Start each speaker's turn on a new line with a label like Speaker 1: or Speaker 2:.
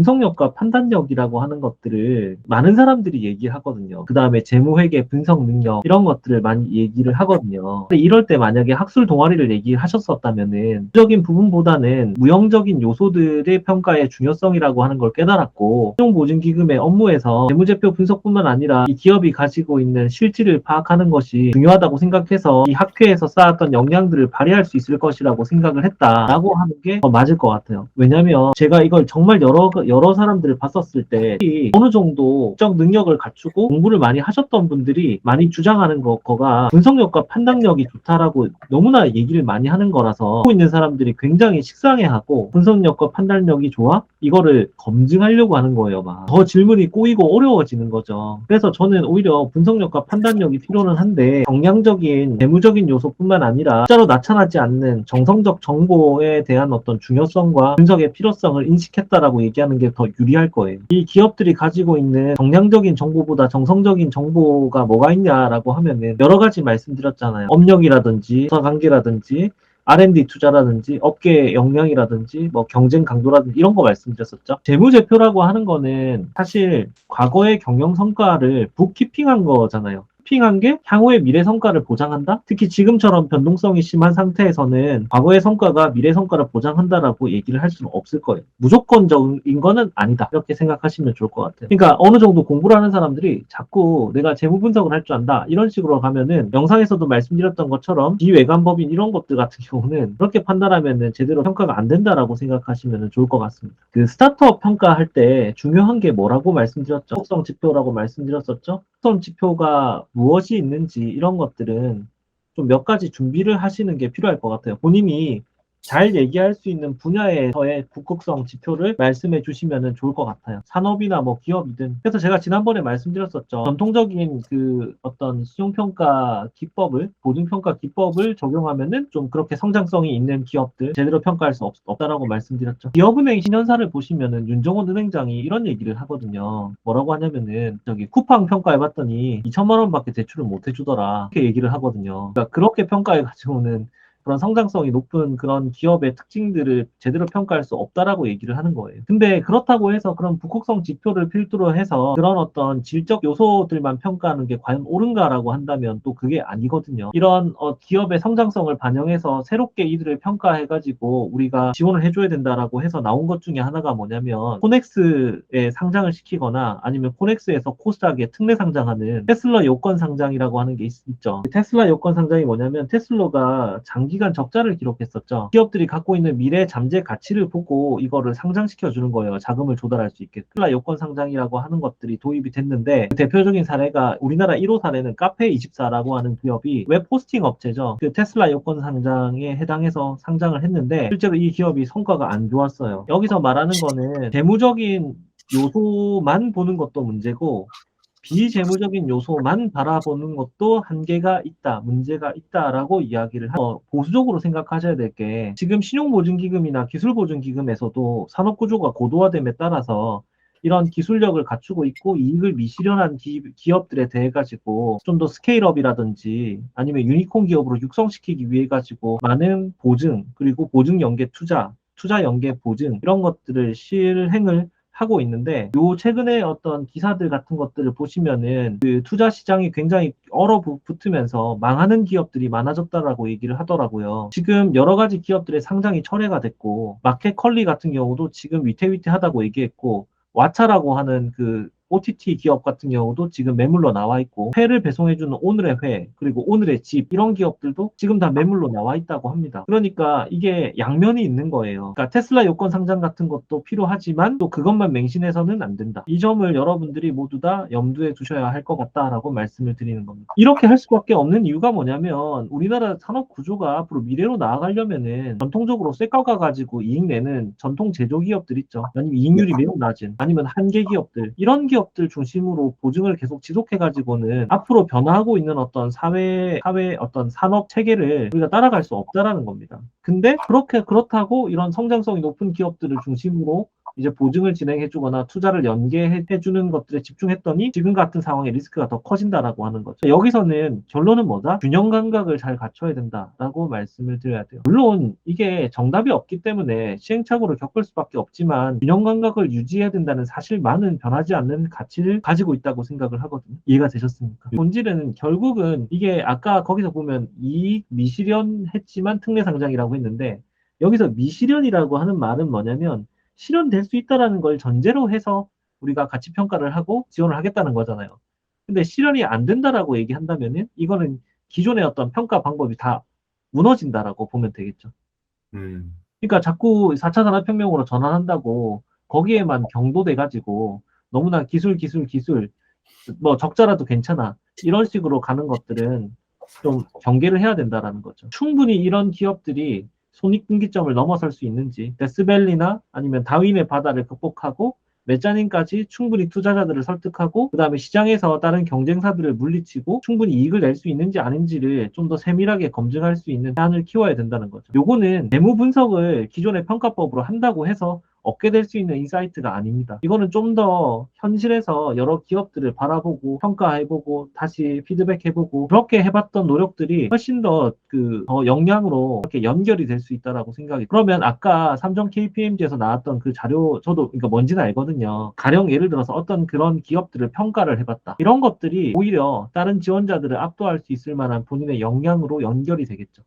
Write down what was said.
Speaker 1: 분석력과 판단력이라고 하는 것들을 많은 사람들이 얘기하거든요. 그 다음에 재무회계 분석 능력 이런 것들을 많이 얘기를 하거든요. 근데 이럴 때 만약에 학술 동아리를 얘기하셨었다면은 적인 부분보다는 무형적인 요소들의 평가의 중요성이라고 하는 걸 깨달았고 신용보증기금의 업무에서 재무제표 분석뿐만 아니라 이 기업이 가지고 있는 실질을 파악하는 것이 중요하다고 생각해서 이 학회에서 쌓았던 역량들을 발휘할 수 있을 것이라고 생각을 했다라고 하는 게 더 맞을 것 같아요. 왜냐면 제가 이걸 정말 여러 사람들을 봤었을 때 어느 정도 적 능력을 갖추고 공부를 많이 하셨던 분들이 많이 주장하는 거가 분석력과 판단력이 좋다라고 너무나 얘기를 많이 하는 거라서 하고 있는 사람들이 굉장히 식상해하고 분석력과 판단력이 좋아? 이거를 검증하려고 하는 거예요. 막 더 질문이 꼬이고 어려워지는 거죠. 그래서 저는 오히려 분석력과 판단력이 필요는 한데 정량적인 재무적인 요소뿐만 아니라 숫자로 나타나지 않는 정성적 정보에 대한 어떤 중요성과 분석의 필요성을 인식했다라고 얘기하는 게 더 유리할 거예요. 이 기업들이 가지고 있는 정량적인 정보보다 정성적인 정보가 뭐가 있냐라고 하면은 여러 가지 말씀드렸잖아요. 업력이라든지 부서관계라든지 R&D 투자라든지 업계 역량이라든지 뭐 경쟁 강도라든지 이런 거 말씀드렸었죠. 재무제표라고 하는 거는 사실 과거의 경영 성과를 북키핑한 거잖아요. 키핑한 게 향후의 미래 성과를 보장한다? 특히 지금처럼 변동성이 심한 상태에서는 과거의 성과가 미래 성과를 보장한다라고 얘기를 할 수는 없을 거예요. 무조건적인 거는 아니다. 이렇게 생각하시면 좋을 것 같아요. 그러니까 어느 정도 공부를 하는 사람들이 자꾸 내가 재무 분석을 할 줄 안다. 이런 식으로 가면은 영상에서도 말씀드렸던 것처럼 비외관법인 이런 것들 같은 경우는 그렇게 판단하면은 제대로 평가가 안 된다라고 생각하시면 좋을 것 같습니다. 그 스타트업 평가할 때 중요한 게 뭐라고 말씀드렸죠? 속성 지표라고 말씀드렸었죠? 속성 지표가 무엇이 있는지 이런 것들은 좀 몇 가지 준비를 하시는 게 필요할 것 같아요. 본인이 잘 얘기할 수 있는 분야에서의 국극성 지표를 말씀해 주시면 좋을 것 같아요. 산업이나 뭐 기업이든. 그래서 제가 지난번에 말씀드렸었죠. 전통적인 그 어떤 수용평가 기법을, 보증평가 기법을 적용하면은 좀 그렇게 성장성이 있는 기업들 제대로 평가할 수 없다라고 말씀드렸죠. 기업은행 신년사를 보시면은 윤정원 은행장이 이런 얘기를 하거든요. 뭐라고 하냐면은 저기 쿠팡 평가해봤더니 2천만 원밖에 대출을 못 해주더라. 이렇게 얘기를 하거든요. 그러니까 그렇게 평가해가지고는 그런 성장성이 높은 그런 기업의 특징들을 제대로 평가할 수 없다라고 얘기를 하는 거예요. 근데 그렇다고 해서 그런 북극성 지표를 필두로 해서 그런 어떤 질적 요소들만 평가하는 게 과연 옳은가라고 한다면 또 그게 아니거든요. 이런 기업의 성장성을 반영해서 새롭게 이들을 평가해가지고 우리가 지원을 해줘야 된다라고 해서 나온 것 중에 하나가 뭐냐면 코넥스에 상장을 시키거나 아니면 코넥스에서 코스닥에 특례 상장하는 테슬라 요건 상장이라고 하는 게 있죠. 테슬라 요건 상장이 뭐냐면 테슬라가 장기간 적자를 기록했었죠. 기업들이 갖고 있는 미래 잠재 가치를 보고 이거를 상장시켜 주는 거예요. 자금을 조달할 수 있게. 테슬라 요건 상장이라고 하는 것들이 도입이 됐는데 그 대표적인 사례가 우리나라 1호 사례는 카페24라고 하는 기업이 웹 호스팅 업체죠. 그 테슬라 요건 상장에 해당해서 상장을 했는데 실제로 이 기업이 성과가 안 좋았어요. 여기서 말하는 거는 재무적인 요소만 보는 것도 문제고 비재무적인 요소만 바라보는 것도 한계가 있다, 문제가 있다라고 이야기를 보수적으로 생각하셔야 될 게 지금 신용보증기금이나 기술보증기금에서도 산업구조가 고도화됨에 따라서 이런 기술력을 갖추고 있고 이익을 미실현한 기업들에 대해 가지고 좀 더 스케일업이라든지 아니면 유니콘 기업으로 육성시키기 위해 가지고 많은 보증 그리고 보증 연계 투자 연계 보증 이런 것들을 실행을 하고 있는데 요 최근에 어떤 기사들 같은 것들을 보시면은 그 투자 시장이 굉장히 얼어붙으면서 망하는 기업들이 많아졌다라고 얘기를 하더라고요. 지금 여러 가지 기업들의 상장이 철회가 됐고 마켓컬리 같은 경우도 지금 위태위태하다고 얘기했고 왓챠라고 하는 그 OTT 기업 같은 경우도 지금 매물로 나와 있고 회를 배송해주는 오늘의 회 그리고 오늘의 집 이런 기업들도 지금 다 매물로 나와 있다고 합니다. 그러니까 이게 양면이 있는 거예요. 그러니까 테슬라 요건 상장 같은 것도 필요하지만 또 그것만 맹신해서는 안 된다. 이 점을 여러분들이 모두 다 염두에 두셔야 할 것 같다라고 말씀을 드리는 겁니다. 이렇게 할 수밖에 없는 이유가 뭐냐면 우리나라 산업 구조가 앞으로 미래로 나아가려면은 전통적으로 쇠가가 가지고 이익 내는 전통 제조기업들 있죠. 아니면 이익률이 매우 낮은 아니면 한계 기업들 이런 기업들 중심으로 보증을 계속 지속해 가지고는 앞으로 변화하고 있는 어떤 사회 어떤 산업 체계를 우리가 따라갈 수 없다라는 겁니다. 근데 그렇다고 이런 성장성이 높은 기업들을 중심으로 이제 보증을 진행해주거나 투자를 연계해주는 것들에 집중했더니 지금 같은 상황에 리스크가 더 커진다라고 하는 거죠. 여기서는 결론은 뭐다? 균형 감각을 잘 갖춰야 된다라고 말씀을 드려야 돼요. 물론 이게 정답이 없기 때문에 시행착오를 겪을 수밖에 없지만 균형 감각을 유지해야 된다는 사실만은 변하지 않는 가치를 가지고 있다고 생각을 하거든요. 이해가 되셨습니까? 본질은 결국은 이게 아까 거기서 보면 이익 미실현했지만 특례 상장이라고 했는데 여기서 미실현이라고 하는 말은 뭐냐면 실현될 수 있다라는 걸 전제로 해서 우리가 가치 평가를 하고 지원을 하겠다는 거잖아요. 근데 실현이 안 된다라고 얘기한다면은 이거는 기존의 어떤 평가 방법이 다 무너진다라고 보면 되겠죠.
Speaker 2: 음,
Speaker 1: 그러니까 자꾸 4차 산업혁명으로 전환한다고 거기에만 경도돼 가지고 너무나 기술 뭐 적자라도 괜찮아 이런 식으로 가는 것들은 좀 경계를 해야 된다라는 거죠. 충분히 이런 기업들이 손익분기점을 넘어설 수 있는지 데스밸리나 아니면 다윈의 바다를 극복하고 메자닌까지 충분히 투자자들을 설득하고 그 다음에 시장에서 다른 경쟁사들을 물리치고 충분히 이익을 낼 수 있는지 아닌지를 좀 더 세밀하게 검증할 수 있는 대안을 키워야 된다는 거죠. 요거는 재무 분석을 기존의 평가법으로 한다고 해서 얻게 될 수 있는 인사이트가 아닙니다. 이거는 좀 더 현실에서 여러 기업들을 바라보고 평가해보고 다시 피드백해보고 그렇게 해봤던 노력들이 훨씬 더 역량으로 이렇게 연결이 될 수 있다라고 생각이. 그러면 아까 삼성 KPMG에서 나왔던 그 자료 저도 그러니까 뭔지는 알거든요. 가령 예를 들어서 어떤 그런 기업들을 평가를 해봤다. 이런 것들이 오히려 다른 지원자들을 압도할 수 있을 만한 본인의 역량으로 연결이 되겠죠.